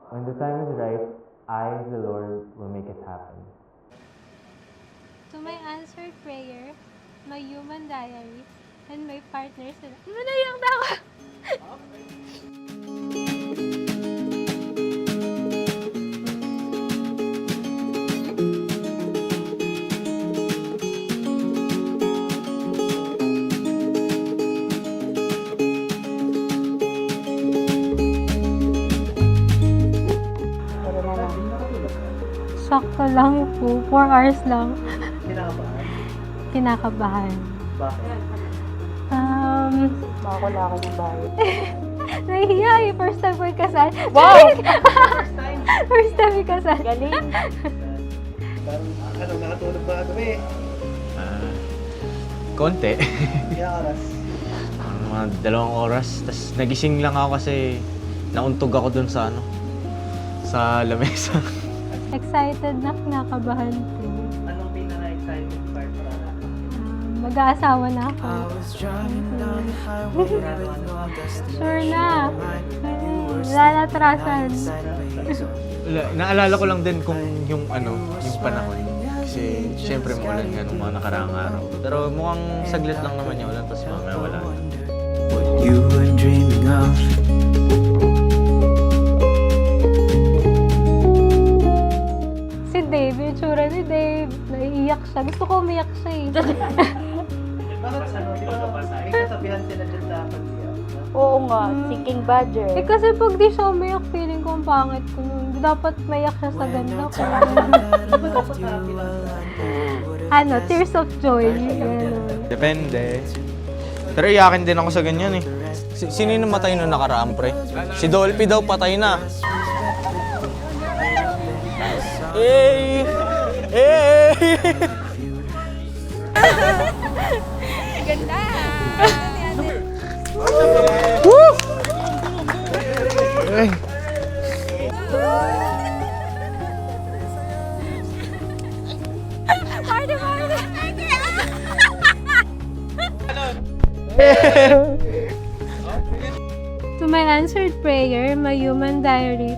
When the time is right, I, the Lord, will make it happen. To my answered prayer, my human diary, and my partner sila. Naiyak na ako! Sakto lang po. 4 hours lang. Kinakabahan? Kinakabahan. Bakit? Wala ako ng bahay. Nahihiya eh. First time ko ikasal. Wow! First time. First time ikasal. Galing. Parang, nakatulog ba kagabi? Konti. Ilang oras? Mga 2 oras. Tapos nagising lang ako kasi nauntog ako dun sa sa lamesa. Excited na, kinakabahan po. Anong pinaka-exciting part para? Mag-aasawa na ako. Sure na. Wala na atrasan. Naalala ko lang din kung yung yung panahon. Kasi syempre maulan nga nung mga nakaraang araw. Pero mukhang saglit lang naman yung ulan, tapos mamaya wala na. What you were dreaming of. Si Dave, yung tsura ni Dave. Naiiyak siya. Gusto ko umiyak siya eh. Bakit di ba may kasabihan sila dyan dapat siya? Oo nga, si King Badger. Eh kasi pag di siya umiyak, feeling ko ang pangit ko nun. Dapat maiyak siya sa ganda ko. Dapat happy lang sila. Tears of joy. Ganun. Depende. Pero iyakin din ako sa ganyan eh. Sino yung namatay nung nakaraan, pre? Si Dolphy daw patay na. Hey! Hey! Ganda! Woo! Ay. Party, party! To my answered prayer, my human diary,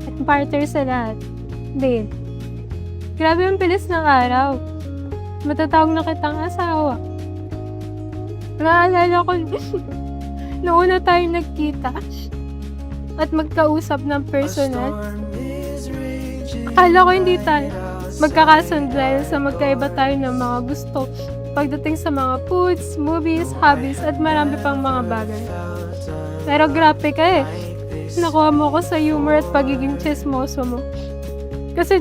at partner sa lahat. Dave, grabe ang bilis ng araw. Matatawag na kitang asawa. Naalala ko, noong una tayo nagkita at magkausap ng personal, akala ko hindi tayo magkakasundo dahil sa magkaiba tayo ng mga gusto pagdating sa mga foods, movies, hobbies, at marami pang mga bagay. Pero grabe ka eh. Nakuha mo ko sa humor at pagiging chismoso mo. Kasi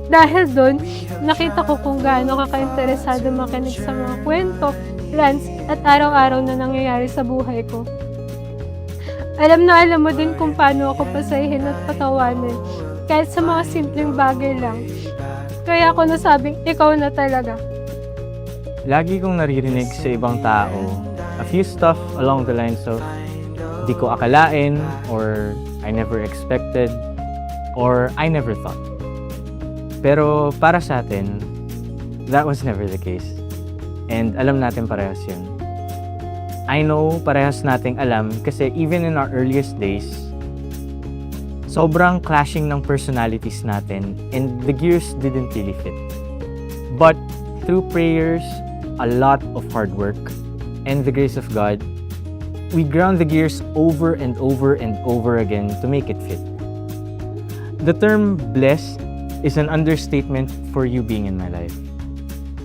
dahil doon, nakita ko kung gaano ka ka-interesado makinig sa mga kwento, rants, at araw-araw na nangyayari sa buhay ko. Alam mo din kung paano ako pasahin at patawanin, kahit sa mga simpleng bagay lang. Kaya ako nasabing, ikaw na talaga. Lagi kong naririnig sa ibang tao a few stuff along the lines of di ko akalain, or I never expected, or I never thought. Pero para sa atin, that was never the case. And alam natin parehas yun. I know parehas nating alam kasi even in our earliest days, sobrang clashing ng personalities natin and the gears didn't really fit. But through prayers, a lot of hard work, and the grace of God, we ground the gears over and over and over again to make it fit. The term blessed is an understatement for you being in my life.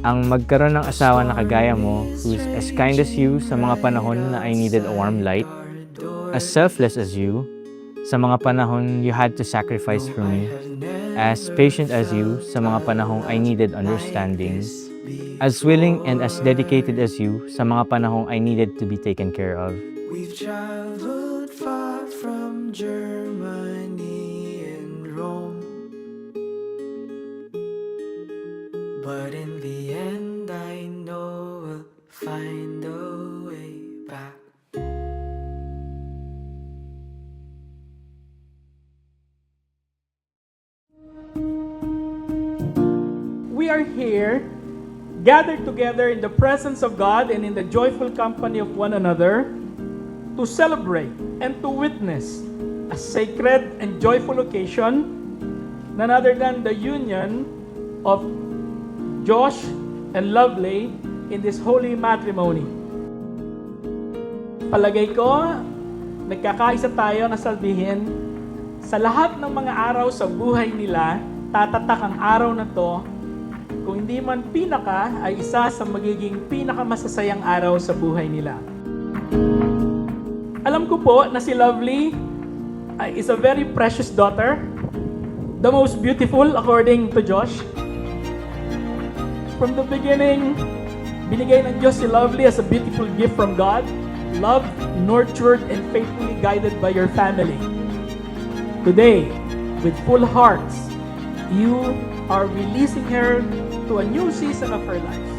Ang magkaroon ng asawa na kagaya mo, who's as kind as you sa mga panahon na I needed a warm light, as selfless as you sa mga panahon you had to sacrifice for me, as patient as you sa mga panahong I needed understanding, as willing and as dedicated as you sa mga panahong I needed to be taken care of. We've traveled far from Germany and Rome, but in the end I know we'll find a way back. We are here, gathered together in the presence of God and in the joyful company of one another, to celebrate and to witness a sacred and joyful occasion, none other than the union of Josh and Lovely in this holy matrimony. Palagay ko, nagkakaisa tayo na sabihin, sa lahat ng mga araw sa buhay nila, tatatak ang araw na to, kung hindi man pinaka, ay isa sa magiging pinakamasasayang araw sa buhay nila. Alam ko po na si Lovely is a very precious daughter, the most beautiful according to Josh. From the beginning, binigay ng Diyos si Lovely as a beautiful gift from God, loved, nurtured, and faithfully guided by your family. Today, with full hearts, you are releasing her to a new season of her life.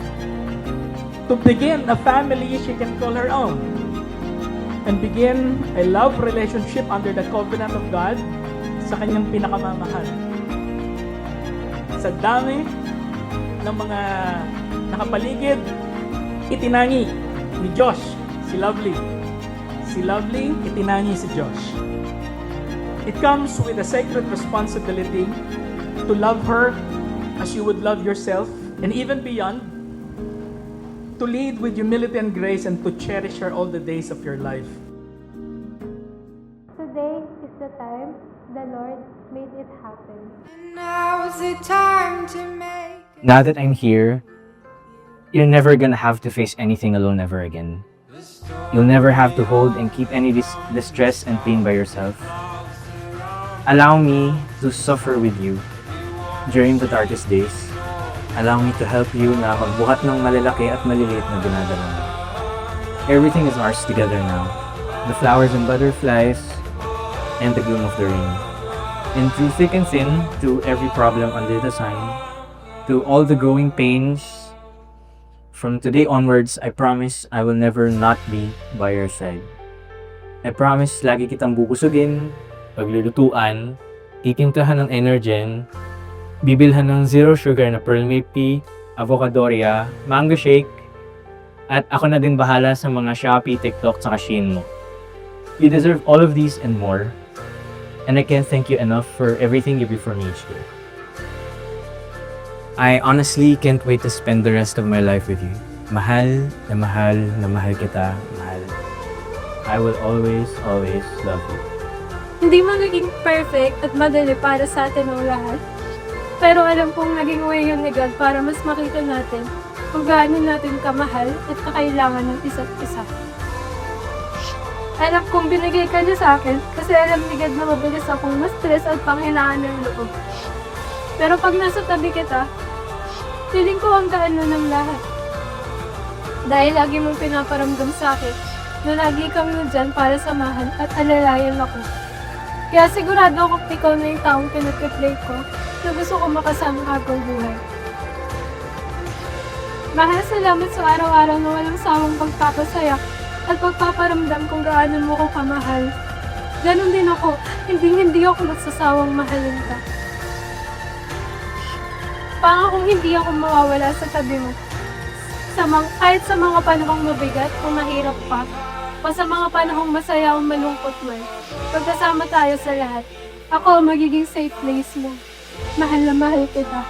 To begin a family she can call her own. And begin a love relationship under the covenant of God sa kanyang pinakamamahal. Sa dami ng mga nakapaligid, itinangi ni Josh si Lovely. Si Lovely, itinangi si Josh. It comes with a sacred responsibility to love her as you would love yourself, and even beyond, to lead with humility and grace and to cherish her all the days of your life. Today is the time the Lord made it happen. Now's the time to make Now that I'm here, you're never gonna have to face anything alone ever again. You'll never have to hold and keep any distress and pain by yourself. Allow me to suffer with you during the darkest days. Allow me to help you na magbuhat ng malalaki at maliliit na dinadala mo. Everything is ours together now. The flowers and butterflies, and the gloom of the rain. And through thick and thin, to every problem under the sun, to all the growing pains, from today onwards, I promise I will never not be by your side. I promise lagi kitang bubusugin, paglulutuan, titimplahan ng Energen, bibilhan ng zero sugar na pearl milk tea, avocadoria, mango shake, at ako na din bahala sa mga Shopee, TikTok, saka Shein mo. You deserve all of these and more, and I can't thank you enough for everything you do for me each day. I honestly can't wait to spend the rest of my life with you. Mahal na mahal na mahal kita, mahal. I will always, always love you. Hindi magiging perfect at madali para sa atin ang lahat. Pero alam kong naging way yun ni God para mas makita natin kung gaano natin kamahal at kakailangan ng isa't isa. Alam kong binigay ka niya sa akin kasi alam ni God na mabilis akong ma-stress at panghilangan ng loob. Pero pag nasa tabi kita, feeling ko ang gaan na ng lahat. Dahil lagi mong pinaparamdam sa akin na lagi kang nandyan para samahan at alalayan ako. Kaya sigurado ako ikaw na yung taong pinag-play ko na gusto ko makasama habang buhay. Mahal, salamat sa araw-araw na walang sawang pagpapasaya at pagpaparamdam kung gaano mo ko kamahal. Ganon din ako, hindi ako magsasawang mahalin ka. Pangakong hindi ako mawawala sa tabi mo. Kahit sa mga panahong mabigat o mahirap pa, o sa mga panahong masaya o malungkot man, pagkasama tayo sa lahat, ako ang magiging safe place mo. Mahal na mahal kita.